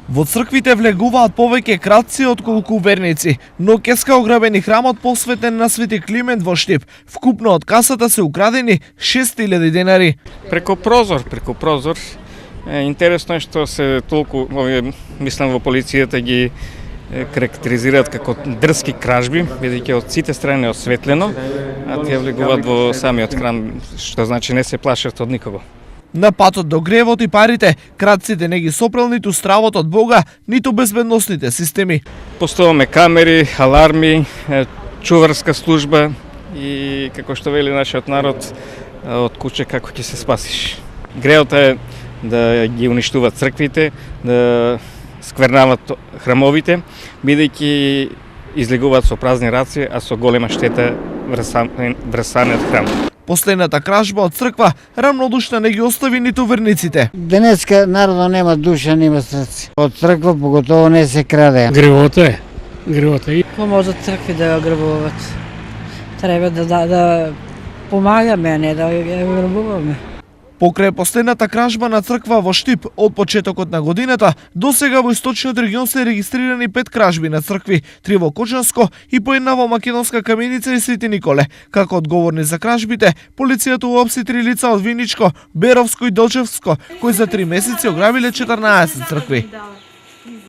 Во црквите влегуваат повеќе кратци отколку верници, но ќеска ограбени храмот посветен на Свети Климент во Штип. Вкупно од касата се украдени 6000 денари. Преку прозор. Интересно е што се толку, мислам во полицијата ги карактеризираат како дрски кражби, бидејќи од сите страни осветлено, а тие влегуваат во самиот храм, што значи не се плашат од никого. На патот до гревот и парите, кратците не ги сопрел ниту стравот од Бога, ниту безбедносните системи. Постојаме камери, аларми, чуварска служба и, како што вели нашиот народ, од куќе како ќе се спасиш. Греот е да ги уништуваат црквите, да сквернават храмовите, бидејќи излегуваат со празни раци, а со голема штета врз самиот храм. Последната кражба од црква рамнодушна не ги остави ниту верниците. Денеска народот нема душа, нема срце. Од црква поготово не се краде. Гревото е. Ко може цркви да ја грабуваат? Треба да помагаме, а не да ја грабуваме. Покрај последната кражба на црква во Штип од почетокот на годината, досега во источниот регион се регистрирани 5 кражби на цркви, 3 во Кочанско и по една во Македонска Каменица и Свети Николе. Како одговорни за кражбите, полицијата уапси 3 лица од Виничко, Беровско и Долчевско, кои за 3 месеци ограбиле 14 цркви.